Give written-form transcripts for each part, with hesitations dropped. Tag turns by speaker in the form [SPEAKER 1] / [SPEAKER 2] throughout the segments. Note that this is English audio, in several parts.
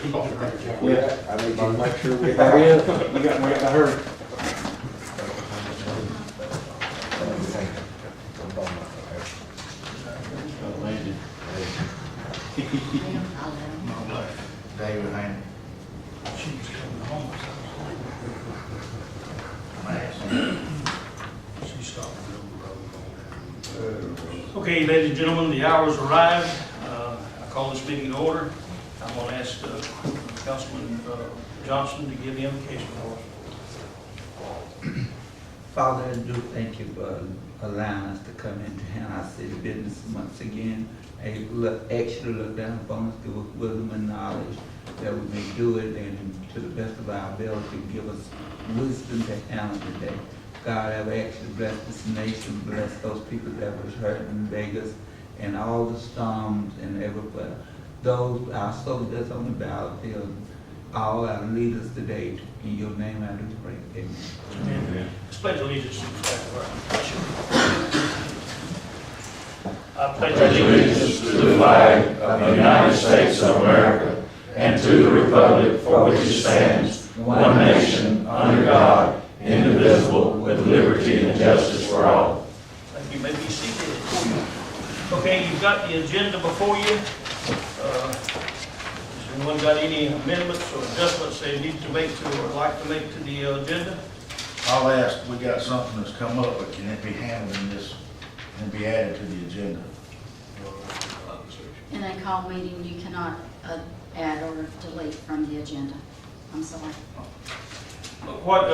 [SPEAKER 1] Yeah, I need to make sure we
[SPEAKER 2] Hurry
[SPEAKER 1] have.
[SPEAKER 2] up, we got to hurry.
[SPEAKER 3] David Haney.
[SPEAKER 4] She's coming home. She stopped the road. Okay, ladies and gentlemen, the hour's arrived. I call this meeting to order. I'm going to ask Councilman Johnson to give the invocation for us.
[SPEAKER 5] Father, I do thank you for allowing us to come into our city business once again. Actually look down upon us, give us wisdom and knowledge that we may do it, and to the best of our ability, give us wisdom to handle today. God, I've actually blessed this nation, bless those people that was hurt in Vegas, and all the storms and everywhere. Those, our soldiers on the battlefield, all our leaders today, in your name I do pray, amen.
[SPEAKER 4] Amen. Let's pledge allegiance to the flag. I pledge
[SPEAKER 6] allegiance to the flag of the United States of America and to the republic for which it stands, one nation, under God, indivisible, with liberty and justice for all.
[SPEAKER 4] Thank you. May be seated. Okay, you've got the agenda before you. Has anyone got any amendments or adjustments they need to make to or like to make to the agenda?
[SPEAKER 3] I'll ask, we got something that's come up, but can it be handled in this, and be added to the agenda?
[SPEAKER 7] In a call meeting, you cannot add or delete from the agenda. I'm sorry.
[SPEAKER 4] What,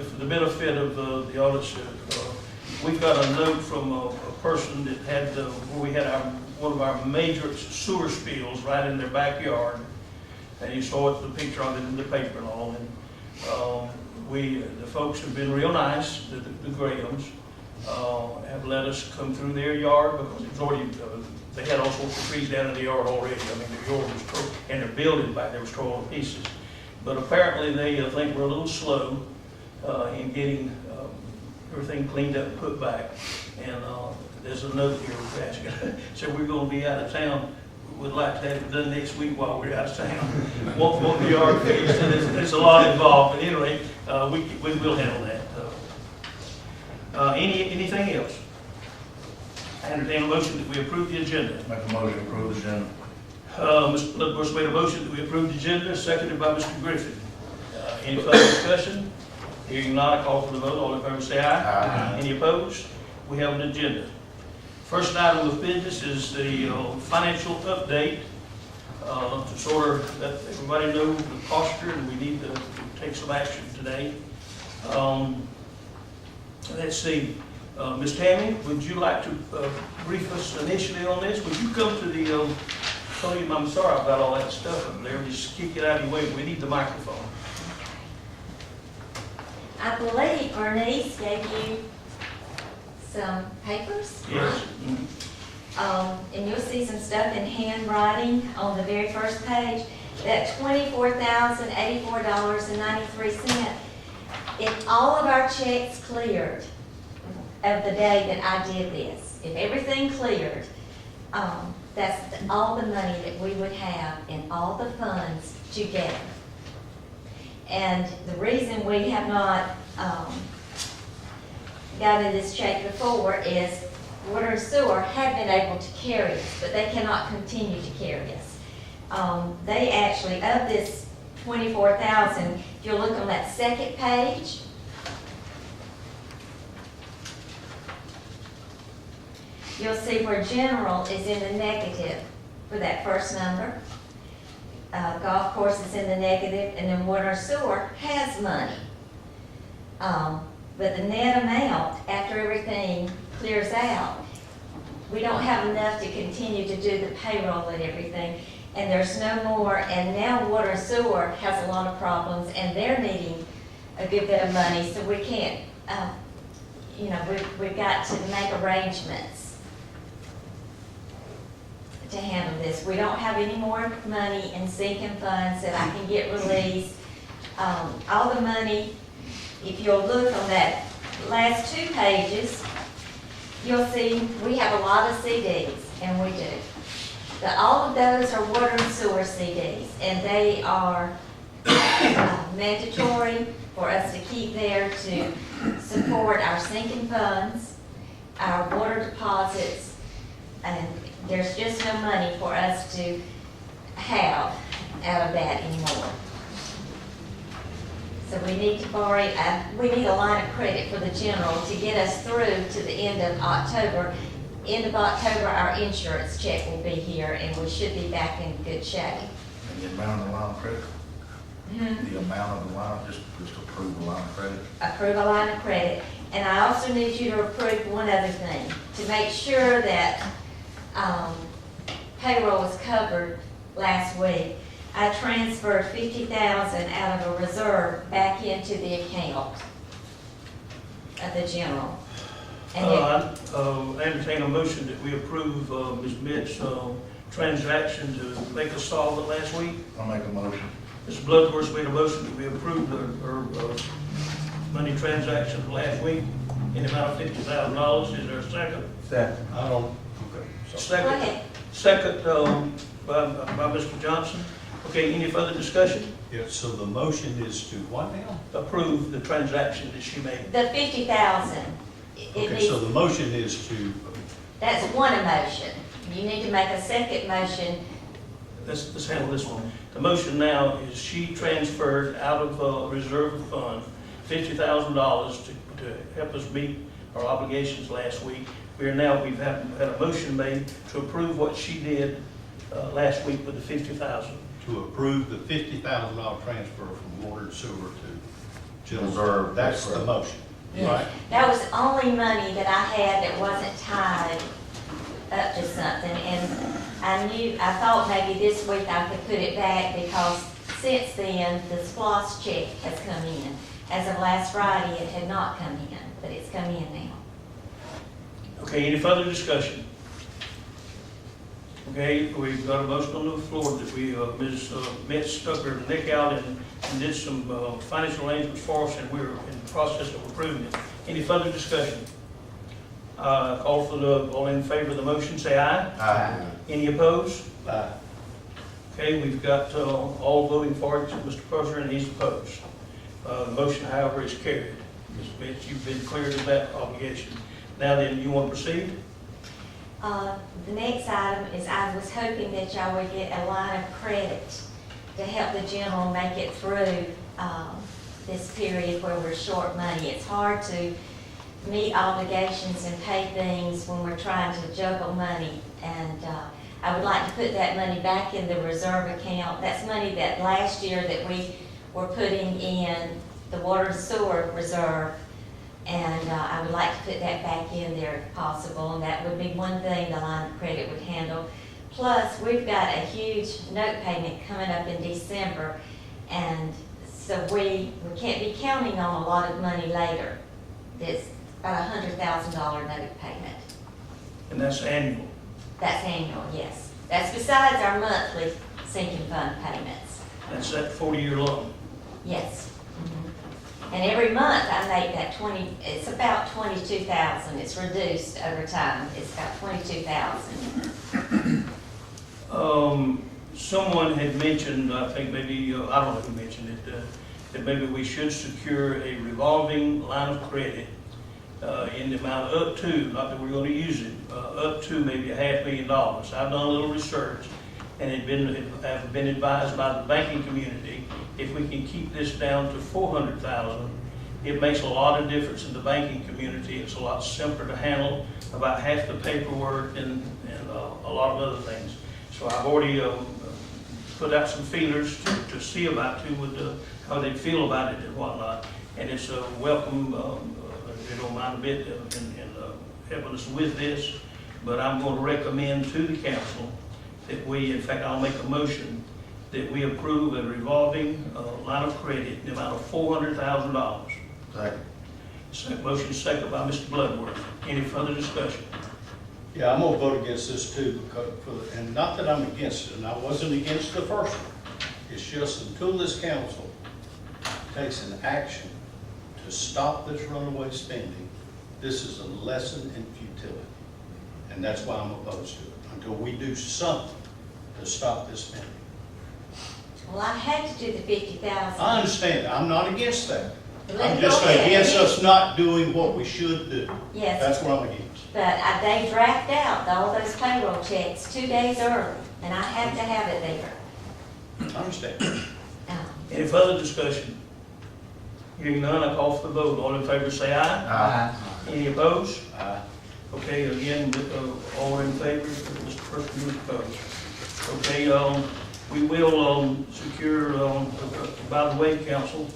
[SPEAKER 4] for the benefit of the audience, we've got a note from a person that had, where we had one of our major sewer spills right in their backyard. And you saw it, the picture of it in the paper and all. And the folks have been real nice, the Grahams, have let us come through their yard because it was already, they had all sorts of trees down in the yard already. I mean, their yard was and their building back there was torn to pieces. But apparently they think we're a little slow in getting everything cleaned up and put back. And there's a note here we're asking. So we're going to be out of town. We'd like to have it done next week while we're out of town. Want the yard fixed, and there's a lot involved. But anyway, we will handle that. Anything else? I entertain a motion that we approve the agenda.
[SPEAKER 3] Make a motion to approve the agenda.
[SPEAKER 4] Mr. Bloodworth made a motion that we approve the agenda, seconded by Mr. Griffin. Any further discussion? Hearing none, I call for the vote. All in favor say aye.
[SPEAKER 3] Aye.
[SPEAKER 4] Any opposed? We have an agenda. First item of business is the financial update to sort of let everybody know the posture, and we need to take some action today. Let's see. Ms. Tammy, would you like to brief us initially on this? Would you come to the podium? I'm sorry about all that stuff up there. Just kick it out of your way. We need the microphone.
[SPEAKER 8] I believe Bernice gave you some papers.
[SPEAKER 4] Yes.
[SPEAKER 8] And you'll see some stuff in handwriting on the very first page. That $24,084.93. If all of our checks cleared of the day that I did this, if everything cleared, that's all the money that we would have in all the funds together. And the reason we have not gotten this check before is Water and Sewer have been able to carry us, but they cannot continue to carry us. They actually, of this $24,000, if you look on that second page, you'll see where general is in the negative for that first number. Golf course is in the negative, and then water and sewer has money. But the net amount, after everything clears out, we don't have enough to continue to do the payroll and everything. And there's no more, and now water and sewer has a lot of problems, and they're needing a good bit of money, so we can't, we've got to make arrangements to handle this. We don't have any more money in sinking funds that I can get released. All the money, if you'll look on that last 2 pages, you'll see we have a lot of CDs, and we do. All of those are water and sewer CDs, and they are mandatory for us to keep there to support our sinking funds, our water deposits, and there's just no money for us to have out of that anymore. So we need to borrow, we need a line of credit for the general to get us through to the end of October. End of October, our insurance check will be here, and we should be back in good shape.
[SPEAKER 3] And the amount of the line of credit, the amount of the line, just approve the line of credit.
[SPEAKER 8] Approve a line of credit. And I also need you to approve one other thing, to make sure that payroll was covered last week. I transferred $50,000 out of a reserve back into the account of the general. And
[SPEAKER 4] I entertain a motion that we approve Ms. Mitt's transaction to make us solvent last week.
[SPEAKER 3] I'll make a motion.
[SPEAKER 4] Mr. Bloodworth made a motion that we approve her money transaction last week in the amount of $50,000. Is there a second?
[SPEAKER 5] Second.
[SPEAKER 6] I don't, okay,
[SPEAKER 8] Go
[SPEAKER 4] Second.
[SPEAKER 8] ahead.
[SPEAKER 4] Second by Mr. Johnson. Okay, any further discussion?
[SPEAKER 6] yeah, so the motion is to what now?
[SPEAKER 4] Approve the transaction that she made.
[SPEAKER 8] The $50,000.
[SPEAKER 6] Okay, so the motion is to,
[SPEAKER 8] That's one emotion. You need to make a second motion.
[SPEAKER 4] Let's handle this one. The motion now is she transferred out of a reserve fund $50,000 to help us meet our obligations last week. We've had a motion made to approve what she did last week with the $50,000.
[SPEAKER 6] to approve the $50,000 transfer from water and sewer to general
[SPEAKER 3] Reserve,
[SPEAKER 6] reserve. That's
[SPEAKER 3] that's
[SPEAKER 6] the
[SPEAKER 3] right.
[SPEAKER 6] motion,
[SPEAKER 8] Yeah.
[SPEAKER 6] right?
[SPEAKER 8] That was the only money that I had that wasn't tied up to something. And I thought maybe this week I could put it back because since then, the SPOS check has come in. As of last Friday, it had not come in, but it's come in now.
[SPEAKER 4] Okay, any further discussion? Okay, we've got a motion on the floor that Ms. Metz stuck her neck out and did some financial arrangements for us, and we're in the process of approving it. Any further discussion? All in favor of the motion, say aye.
[SPEAKER 3] Aye.
[SPEAKER 4] Any opposed?
[SPEAKER 6] Aye.
[SPEAKER 4] Okay, we've got all voting for it, except Mr. Purser, and he's opposed. The motion, however, is carried. Ms. Metz, you've been cleared of that obligation. Now then, you want to proceed?
[SPEAKER 8] The next item is I was hoping that y'all would get a line of credit to help the general make it through this period where we're short money. It's hard to meet obligations and pay things when we're trying to juggle money. And I would like to put that money back in the reserve account. That's money that last year that we were putting in the water and sewer reserve. And I would like to put that back in there if possible, and that would be one thing the line of credit would handle. Plus, we've got a huge note payment coming up in December, and so we can't be counting on a lot of money later. It's about a $100,000 note payment.
[SPEAKER 4] And that's annual.
[SPEAKER 8] That's annual, yes. That's besides our monthly sinking fund payments.
[SPEAKER 4] That's that 40-year loan.
[SPEAKER 8] Yes. And every month I make that it's about 22,000. It's reduced over time. It's about 22,000.
[SPEAKER 4] Someone had mentioned, I think maybe, I don't know who mentioned it, that maybe we should secure a revolving line of credit in the amount of up to, not that we're going to use it, up to maybe $500,000. I've done a little research, and I've been advised by the banking community, if we can keep this down to $400,000, it makes a lot of difference in the banking community. It's a lot simpler to handle, about half the paperwork and a lot of other things. So I've already put out some feelers to see about how they feel about it and whatnot. And it's a welcome, if you don't mind a bit, in helping us with this. But I'm going to recommend to the council that in fact, I'll make a motion that we approve a revolving line of credit in the amount of $400,000.
[SPEAKER 3] Second.
[SPEAKER 4] Motion is second by Mr. Bloodworth. Any further discussion?
[SPEAKER 6] Yeah, I'm gonna vote against this too, because, and not that I'm against it, and I wasn't against the first one. It's just until this council takes an action to stop this runaway spending, this is a lesson in futility. And that's why I'm opposed to it. Until we do something,
[SPEAKER 1] to stop this spending.
[SPEAKER 8] Well, I had to do the 50,000.
[SPEAKER 1] I understand, I'm not against that.
[SPEAKER 8] But let's
[SPEAKER 1] I'm just
[SPEAKER 8] go ahead.
[SPEAKER 1] against us not doing what we should do.
[SPEAKER 8] Yes.
[SPEAKER 1] That's what I'm against.
[SPEAKER 8] But they draft out all those payroll checks 2 days early, and I have to have it there.
[SPEAKER 1] I understand.
[SPEAKER 4] Any further discussion? Hearing none, I call for the vote. All in favor say aye.
[SPEAKER 5] Aye.
[SPEAKER 4] Any opposed?
[SPEAKER 1] Aye.
[SPEAKER 4] Okay, again, all in favor, Mr. Person, you opposed. Okay, we will, secure, by the way, council,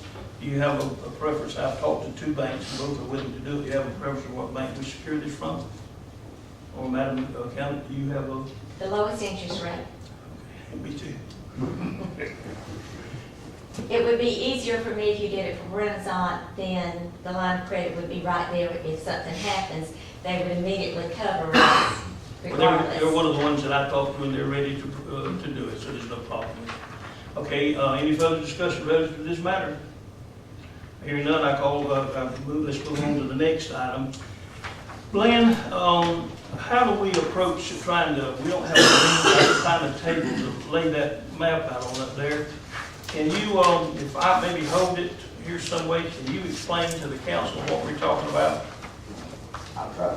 [SPEAKER 4] you have a preference. I've talked to 2 banks, and both are willing to do it. You have a preference for what bank we secure this from? Or Madam Accountant, do you have a?
[SPEAKER 8] The lowest interest rate.
[SPEAKER 4] Me too.
[SPEAKER 8] It would be easier for me if you did it from Renaissance, then the line of credit would be right there. If something happens, they would immediately cover us
[SPEAKER 4] They're
[SPEAKER 8] regardless.
[SPEAKER 4] one of the ones that I talked to, and they're ready to do it, so there's no problem. Okay, any further discussion relative to this matter? Hearing none, I move, let's move on to the next item. Glenn, how do we approach trying to, we don't have a find a table to lay that map out on up there. Can you, if I maybe hold it here some way, can you explain to the council what we're talking about?
[SPEAKER 6] I'll try.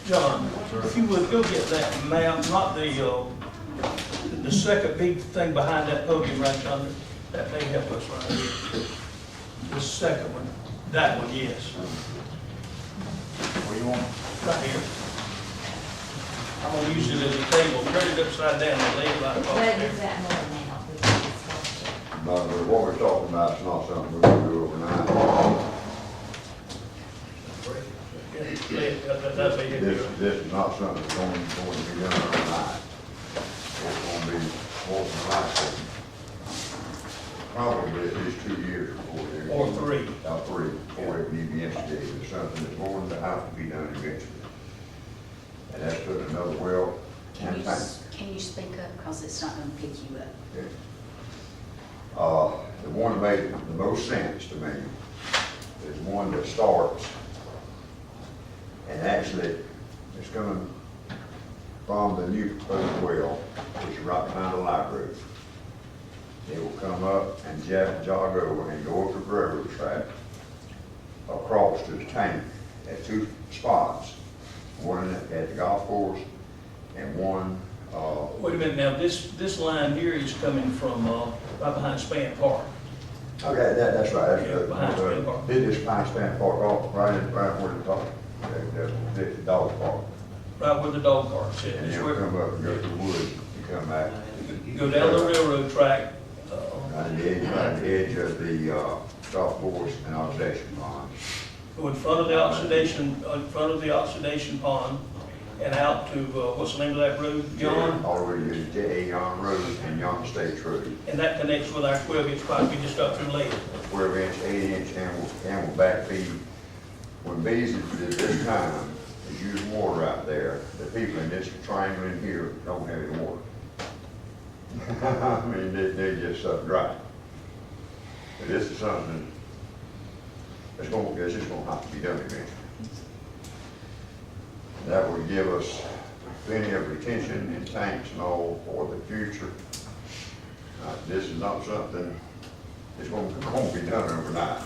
[SPEAKER 4] John, if you would, go get that map, not the second big thing behind that podium right yonder. That may help us right here. The second one, that one, yes,
[SPEAKER 3] What do you want?
[SPEAKER 4] right here. I'm gonna use it as a table, turn it upside down and lay it right across
[SPEAKER 8] What
[SPEAKER 4] there.
[SPEAKER 8] is that more now? We can discuss it.
[SPEAKER 6] But what we're talking about is not something we're gonna do overnight.
[SPEAKER 4] That'd be it.
[SPEAKER 6] This is not something that's going to be done overnight. It's gonna be more than likely, probably at least 2 years before they're.
[SPEAKER 4] Or 3.
[SPEAKER 6] About 3, before it can be instigated. It's something that's going to have to be done eventually. And that's put another well and tank.
[SPEAKER 7] Can you speak up, because it's not gonna pick you up?
[SPEAKER 6] Okay. The one that made the most sense to me is one that starts, and actually, it's coming from the new proposed well, which is right behind the library. It will come up and jog over and go over the railroad track, across to the tank at 2 spots. One at the golf course and one,
[SPEAKER 4] Wait a minute, now, this line here is coming from, right behind Span Park.
[SPEAKER 6] okay, that's right.
[SPEAKER 4] Yeah, behind Span Park.
[SPEAKER 6] This is behind Span Park, off, right where the top, the dog park.
[SPEAKER 4] Right where the dog park is.
[SPEAKER 6] And
[SPEAKER 4] It's
[SPEAKER 6] you'll
[SPEAKER 4] where,
[SPEAKER 6] come up and go to the woods and come back.
[SPEAKER 4] you go down the railroad track,
[SPEAKER 6] Right at the edge of the, golf course and oxidation pond.
[SPEAKER 4] go in front of the oxidation pond, and out to, what's the name of that road, John?
[SPEAKER 6] All the way to J.A. Young Road and Young States Road.
[SPEAKER 4] And that connects with our 12-inch pipe we just got through laying.
[SPEAKER 6] 12-inch, 8-inch animal back feed. When bees at this time is using water out there, the people in this triangle in here don't have any water. I mean, they're just dry. But this is something that's just gonna have to be done eventually. That would give us plenty of retention in tanks and all for the future. This is not something that's gonna be done overnight.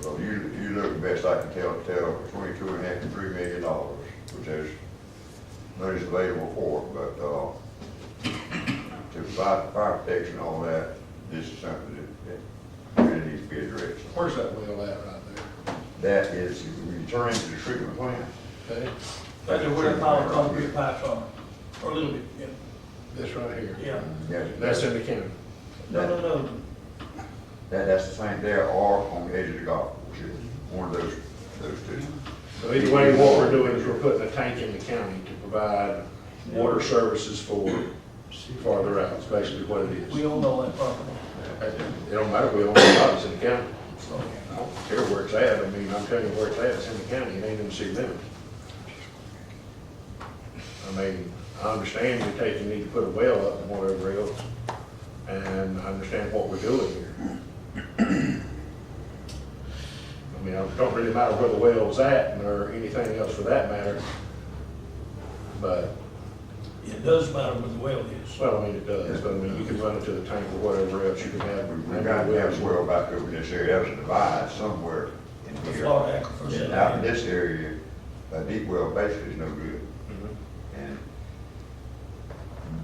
[SPEAKER 6] Well, you look the best I can tell, $22.5 to $3 million, which there's money's available for, but, to provide fire protection and all that, this is something that really needs to be addressed.
[SPEAKER 1] Where's that well at right
[SPEAKER 6] That is, returning to the treatment plant.
[SPEAKER 1] there? Okay,
[SPEAKER 4] Right there where the pile of concrete pipes are, or a little bit, yeah.
[SPEAKER 1] this right here.
[SPEAKER 4] Yeah.
[SPEAKER 1] That's in the county.
[SPEAKER 4] No.
[SPEAKER 6] That's the same there, or on the edge of the golf course, one of those two.
[SPEAKER 1] So either way, what we're doing is we're putting a tank in the county to provide water services for farther out, is basically what it is.
[SPEAKER 4] We own all that property.
[SPEAKER 1] It don't matter if we own the properties in the county. I don't care where it's at, I mean, I'm telling you where it's at, it's in the county, it ain't in the city limits. I mean, I understand you need to put a well up and whatever else, and I understand what we're doing here. I mean, it don't really matter where the well was at, or anything else for that matter. But,
[SPEAKER 4] It does matter where the well is.
[SPEAKER 1] well, I mean, it does, but I mean, you can run it to the tank or whatever else you can have.
[SPEAKER 2] We got to have a well back over in this area, there's a divide somewhere
[SPEAKER 4] The
[SPEAKER 2] in here.
[SPEAKER 4] Florida aquifers in
[SPEAKER 2] And out in
[SPEAKER 4] there.
[SPEAKER 2] this area, a deep well basically is no good.
[SPEAKER 1] Mhm.
[SPEAKER 2] And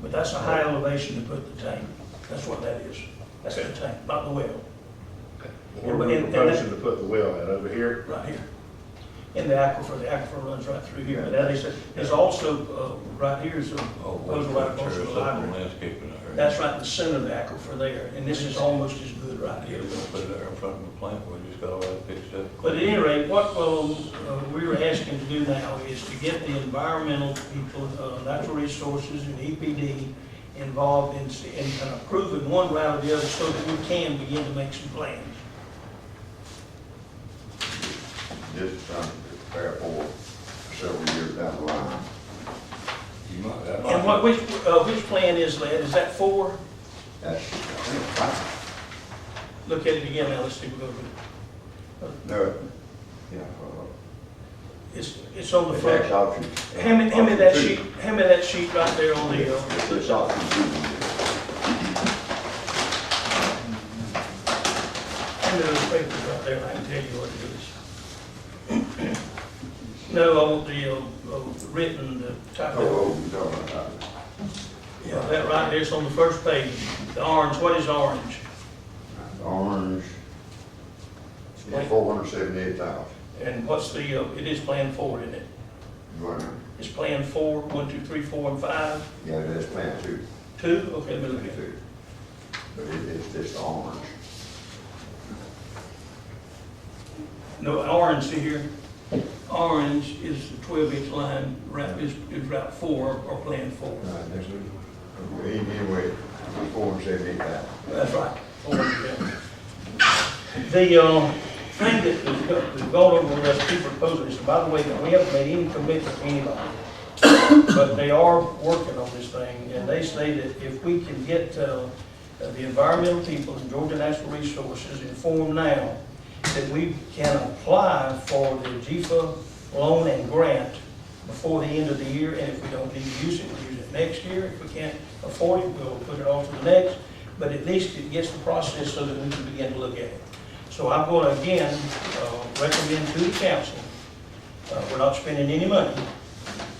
[SPEAKER 4] But that's a high elevation to put the tank. That's what that is. That's the tank, not the well,
[SPEAKER 1] Where we're proposing to put the well at, over here?
[SPEAKER 4] right here. In the aquifer runs right through here. And that is, there's also, right here is a, goes right across the library.
[SPEAKER 6] Landscaping there.
[SPEAKER 4] That's right in the center of the aquifer there, and this is almost as good right
[SPEAKER 6] Yeah,
[SPEAKER 4] here.
[SPEAKER 6] we're gonna put it there in front of the plant, we just got all that fixed up.
[SPEAKER 4] But at any rate, what we were asking to do now is to get the environmental people, natural resources and EPD involved in approving one route or the other so that we can begin to make some plans.
[SPEAKER 2] just trying to prepare for several years down the line.
[SPEAKER 6] You might, that
[SPEAKER 4] And
[SPEAKER 6] might,
[SPEAKER 4] which plan is that? Is that 4?
[SPEAKER 2] That's, I think, fine.
[SPEAKER 4] Look at it again now, let's see, we're gonna,
[SPEAKER 2] No, yeah,
[SPEAKER 4] it's on the
[SPEAKER 2] the
[SPEAKER 4] front.
[SPEAKER 2] next option.
[SPEAKER 4] Hand me that sheet, hand me that sheet right there on the,
[SPEAKER 2] This option two.
[SPEAKER 4] hand me those papers right there, and I can tell you what it is. No, I want the written, the type of,
[SPEAKER 2] Oh, you're talking about
[SPEAKER 4] yeah, that right there's on the first page. The orange, what is orange?
[SPEAKER 2] orange,
[SPEAKER 4] Explain.
[SPEAKER 2] 478,000.
[SPEAKER 4] And what's the, it is Plan 4, isn't it? It's Plan 4, 1, 2, 3, 4, and 5.
[SPEAKER 2] Yeah, that's plan two.
[SPEAKER 4] 2, okay, let me look at it.
[SPEAKER 2] Two. But it's just orange.
[SPEAKER 4] No, orange, see here? Orange is the 12-inch line, is Route 4, or Plan 4.
[SPEAKER 2] Right, that's it. Anyway, 478,000.
[SPEAKER 4] That's right. The thing that we've gone over with us, two proposals, and by the way, we haven't made any commitment to anybody, but they are working on this thing, and they say that if we can get the environmental people and Georgia Natural Resources informed now, that we can apply for the GFA loan and grant before the end of the year, and if we don't need to use it, we'll use it next year. If we can't afford it, we'll put it off to the next, but at least it gets the process so that we can begin to look at it. So I'm going to again recommend to the council, we're not spending any money,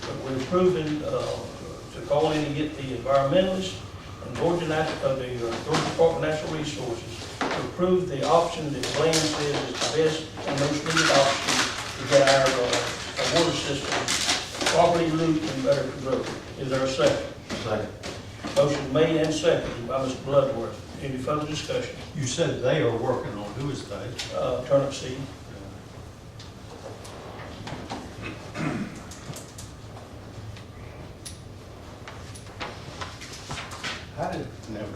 [SPEAKER 4] but we're approving to call in and get the environmentalists and Georgia Department of Natural Resources to approve the option that Glenn says is the best and most needed option to get our water system properly looped and better controlled. Is there a second?
[SPEAKER 3] Second.
[SPEAKER 4] Motion made and seconded by Mr. Bloodworth. Any further discussion?
[SPEAKER 9] You said they are working on, who is they?
[SPEAKER 4] Turnip seed.
[SPEAKER 9] How did, never.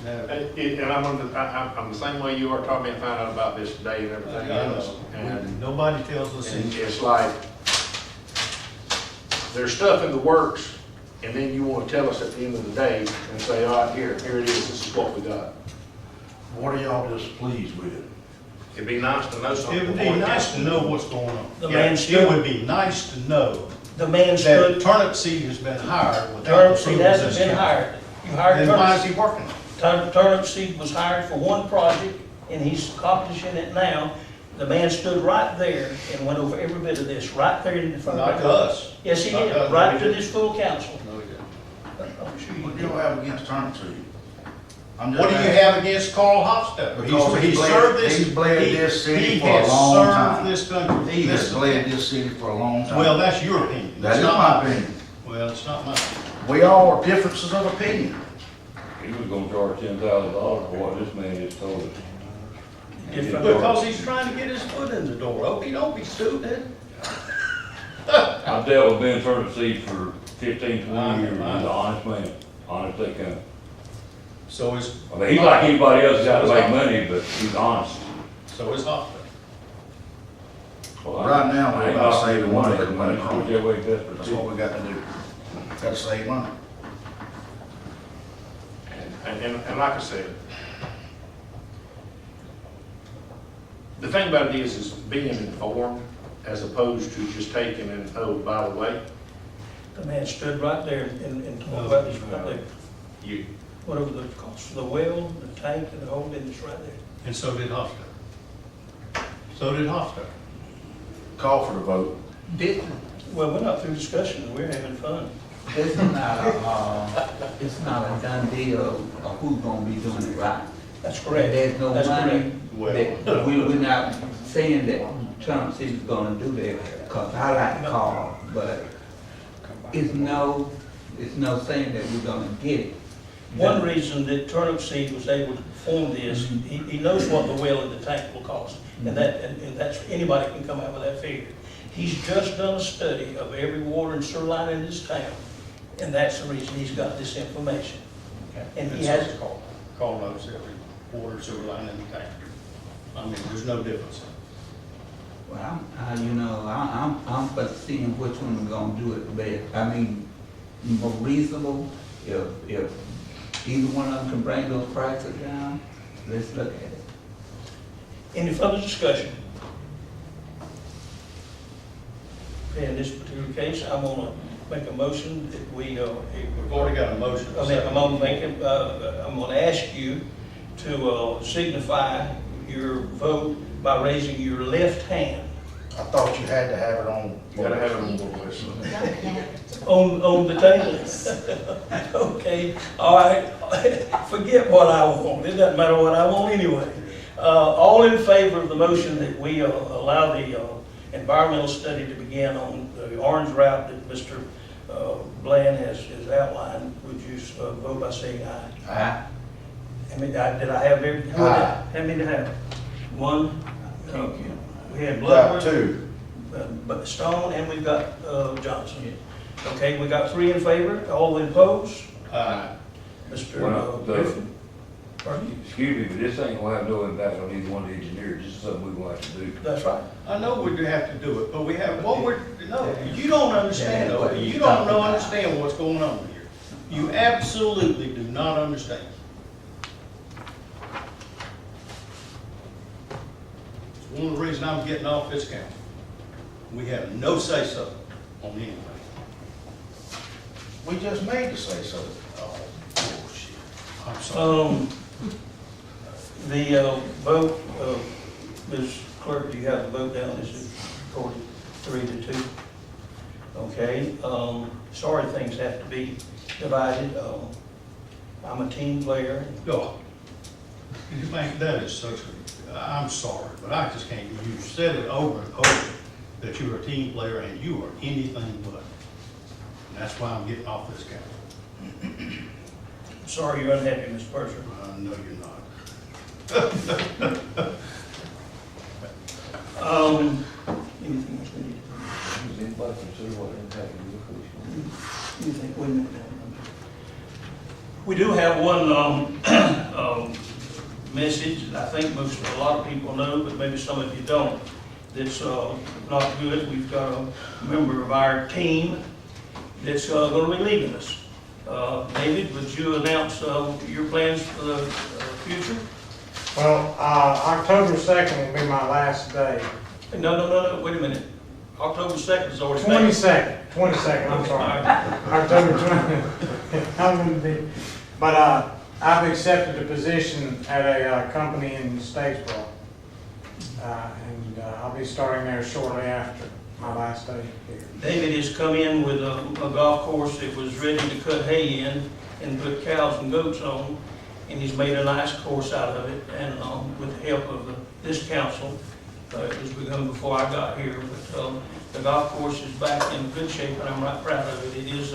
[SPEAKER 1] And I'm the same way you are, Tommy, and found out about this today and everything else. And
[SPEAKER 9] Nobody tells us
[SPEAKER 1] and
[SPEAKER 9] anything.
[SPEAKER 1] it's like, there's stuff in the works, and then you want to tell us at the end of the day and say, all right, here it is, this is what we got.
[SPEAKER 3] What are y'all displeased with?
[SPEAKER 1] It'd be nice to know something.
[SPEAKER 9] It would be
[SPEAKER 1] before it
[SPEAKER 9] nice
[SPEAKER 1] gets-
[SPEAKER 9] to know what's going on.
[SPEAKER 4] The
[SPEAKER 9] Yeah,
[SPEAKER 4] man
[SPEAKER 9] it
[SPEAKER 4] stood-
[SPEAKER 9] would be nice to know
[SPEAKER 4] The man
[SPEAKER 9] that
[SPEAKER 4] stood,
[SPEAKER 9] turnip seed has been hired without
[SPEAKER 4] turnip seed
[SPEAKER 9] approval of
[SPEAKER 4] hasn't
[SPEAKER 9] this
[SPEAKER 4] been
[SPEAKER 9] council.
[SPEAKER 4] hired. You hired
[SPEAKER 9] Then why
[SPEAKER 4] turnip
[SPEAKER 9] is
[SPEAKER 4] seed.
[SPEAKER 9] he working?
[SPEAKER 4] Turnip seed was hired for one project, and he's accomplishing it now. The man stood right there and went over every bit of this, right there in front of
[SPEAKER 9] Not to us.
[SPEAKER 4] Yes, he
[SPEAKER 9] Not
[SPEAKER 4] did,
[SPEAKER 9] us,
[SPEAKER 4] right
[SPEAKER 9] he
[SPEAKER 4] to
[SPEAKER 9] did.
[SPEAKER 4] this full council.
[SPEAKER 9] No, he didn't.
[SPEAKER 4] I'm sure you
[SPEAKER 3] What do
[SPEAKER 4] did.
[SPEAKER 3] y'all have against turnip seed? I'm just
[SPEAKER 9] What do you
[SPEAKER 3] asking.
[SPEAKER 9] have against Carl Hofstadter?
[SPEAKER 3] Because
[SPEAKER 9] He's
[SPEAKER 3] he's
[SPEAKER 9] served
[SPEAKER 3] bled-
[SPEAKER 9] this.
[SPEAKER 3] he's bled
[SPEAKER 9] he-
[SPEAKER 3] this city
[SPEAKER 9] he
[SPEAKER 3] for a
[SPEAKER 9] has
[SPEAKER 3] long
[SPEAKER 9] served
[SPEAKER 3] time.
[SPEAKER 9] this country.
[SPEAKER 3] He has
[SPEAKER 9] Listen,
[SPEAKER 3] led this city for a long time.
[SPEAKER 9] Well, that's your opinion.
[SPEAKER 3] That
[SPEAKER 9] It's
[SPEAKER 3] is
[SPEAKER 9] not
[SPEAKER 3] my
[SPEAKER 9] mine.
[SPEAKER 3] opinion.
[SPEAKER 9] Well, it's not mine.
[SPEAKER 3] We all are differences of opinion.
[SPEAKER 6] he was gonna charge $10,000 for what this man just told us.
[SPEAKER 4] Different.
[SPEAKER 9] Because he's trying to get his foot in the door. Okey don't be stupid.
[SPEAKER 6] I've dealt with Ben Turnip Seed for 15, 20
[SPEAKER 9] I know,
[SPEAKER 6] years, he's
[SPEAKER 9] I
[SPEAKER 6] an
[SPEAKER 9] know.
[SPEAKER 6] honest man, honest they come.
[SPEAKER 9] So is.
[SPEAKER 6] I mean, he's like anybody else, got to make money, but he's honest.
[SPEAKER 9] So is Hofstadter.
[SPEAKER 6] Well, I-
[SPEAKER 3] Right now, we're
[SPEAKER 6] I ain't
[SPEAKER 3] about
[SPEAKER 6] knocking
[SPEAKER 3] saving
[SPEAKER 6] either one
[SPEAKER 3] money,
[SPEAKER 6] of them,
[SPEAKER 3] money
[SPEAKER 6] but
[SPEAKER 3] from it.
[SPEAKER 6] whichever way best for
[SPEAKER 3] That's
[SPEAKER 6] the
[SPEAKER 3] what
[SPEAKER 6] city.
[SPEAKER 3] we got to do. Got to save money.
[SPEAKER 1] And like I said, The thing about it is being informed as opposed to just taking and, oh, by the way,
[SPEAKER 4] The man stood right there and talked about this right there.
[SPEAKER 1] you,
[SPEAKER 4] Whatever the cost of the well, the tank, and the whole business right there.
[SPEAKER 9] And so did Hofstra. So did Hofstra.
[SPEAKER 2] Call for the vote.
[SPEAKER 5] This,
[SPEAKER 4] Well, we're not through discussion, we're having fun.
[SPEAKER 5] this is not it's not a done deal of who's gonna be doing it right.
[SPEAKER 4] That's correct.
[SPEAKER 5] There's no
[SPEAKER 4] That's
[SPEAKER 5] money,
[SPEAKER 4] correct.
[SPEAKER 5] that, we're not saying that Trump City's gonna do that, cause I like Carl, but it's no saying that we're gonna get it.
[SPEAKER 4] One reason that Turnip Seed was able to perform this, he knows what the well and the tank will cost. And that's, anybody can come out with that figure. He's just done a study of every water and sewer line in this town, and that's the reason he's got this information. And he has,
[SPEAKER 9] Call knows every water sewer line in the tank. I mean, there's no difference.
[SPEAKER 5] Well, I'm for seeing which one we're gonna do it the best. I mean, more reasonable, if either one of them can bring those prices down, let's look at it.
[SPEAKER 4] any further discussion? Okay, in this particular case, I'm gonna make a motion that we,
[SPEAKER 9] We've already got a motion.
[SPEAKER 4] I'm gonna ask you to signify your vote by raising your left hand
[SPEAKER 3] I thought you had to have it on.
[SPEAKER 1] you gotta have it on the list.
[SPEAKER 7] You don't have to.
[SPEAKER 4] on the table. Okay, all right, forget what I want, it doesn't matter what I want anyway. All in favor of the motion that we allow the environmental study to begin on the orange route that Mr. Bland has outlined, would you vote by saying aye?
[SPEAKER 5] Aye.
[SPEAKER 4] I mean, did I have every, how many did I have? One?
[SPEAKER 5] Thank you.
[SPEAKER 4] We had
[SPEAKER 2] Got
[SPEAKER 4] Bloodworth,
[SPEAKER 2] two.
[SPEAKER 4] but Stone, and we've got Johnson. Okay, we got 3 in favor, all opposed? Mr.
[SPEAKER 6] Well,
[SPEAKER 4] Griffin? Pardon?
[SPEAKER 6] Excuse me, but this ain't gonna have no impact on either one of the engineers, this is something we're gonna have to do.
[SPEAKER 4] That's right.
[SPEAKER 9] I know we do have to do it, but we have, no, you don't understand,
[SPEAKER 5] Yeah, what
[SPEAKER 9] you
[SPEAKER 5] you
[SPEAKER 9] don't
[SPEAKER 5] talking about.
[SPEAKER 9] understand what's going on here. You absolutely do not understand. It's one of the reasons I'm getting off this council. We have no say-so on anything.
[SPEAKER 3] We just made the say so.
[SPEAKER 9] Oh, bullshit. I'm sorry.
[SPEAKER 4] The vote, Ms. Clerk, do you have the vote down? Is it recorded 3-2? Okay, sorry things have to be divided. I'm a team player.
[SPEAKER 9] God, you think that is such a, I'm sorry, but I just can't, you said it over and over that you're a team player and you are anything but. And that's why I'm getting off this council.
[SPEAKER 4] Sorry you're unhappy, Mr. Purser.
[SPEAKER 9] No, you're not.
[SPEAKER 4] Anything else we need to do?
[SPEAKER 6] Does anybody consider what impact it
[SPEAKER 4] Anything, wait a minute. We do have one message that I think a lot of people know, but maybe some of you don't, that's not good. We've got a member of our team that's going to be leaving us. David, would you announce your plans for the future?
[SPEAKER 10] Well, October 2nd will be my last day.
[SPEAKER 4] No, wait a minute. October 2nd is already passed.
[SPEAKER 10] 22nd, I'm sorry. October 20th. I'm gonna be, but I've accepted a position at a company in Statesboro. And I'll be starting there shortly after my last day here.
[SPEAKER 4] David has come in with a golf course that was ready to cut hay in and put cows and goats on, and he's made a nice course out of it, and with the help of this council, it was begun before I got here, but the golf course is back in good shape, and I'm right proud of it. It is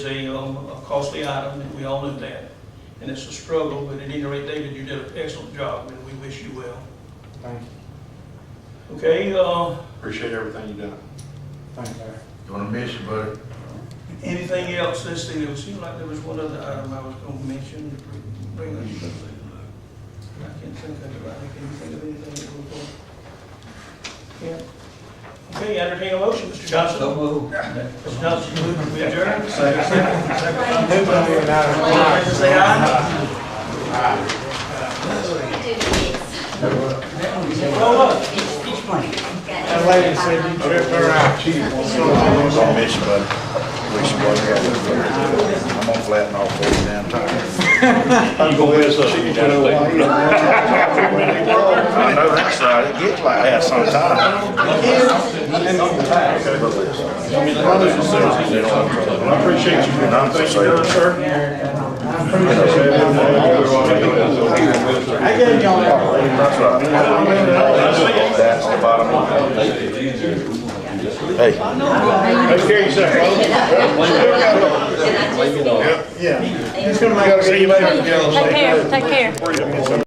[SPEAKER 4] a costly item, and we all know that, and it's a struggle, but at any rate, David, you did an excellent job, and we wish you well.
[SPEAKER 10] Thank you.
[SPEAKER 4] Okay,
[SPEAKER 1] Appreciate everything you've done.
[SPEAKER 10] Thank you.
[SPEAKER 3] Gonna miss you, buddy.
[SPEAKER 4] anything else? Let's see, it seemed like there was one other item I was going to mention to bring us. I can't think of it right now. Can you think of anything that we're going? Yeah. Okay, entertain a motion, Mr. Johnson.
[SPEAKER 5] So moved.
[SPEAKER 4] Mr. Johnson, move to adjourn.
[SPEAKER 10] Who's gonna be another one?
[SPEAKER 4] All in favor, say aye.
[SPEAKER 8] Do this.
[SPEAKER 10] That lady said you tripped her out.
[SPEAKER 3] I was on mission, buddy. Wish you wasn't here. I'm gonna flatten off for you damn time.
[SPEAKER 6] You gonna mess up, you gotta
[SPEAKER 3] I know that's right. It gets like that sometimes.
[SPEAKER 1] I appreciate you. Thank you, sir.
[SPEAKER 10] I gave y'all that.
[SPEAKER 3] That's right. That's the bottom line. Hey.
[SPEAKER 1] Take care of yourself,
[SPEAKER 10] Yeah. He's gonna make.
[SPEAKER 1] See you later.
[SPEAKER 7] Take care, take care.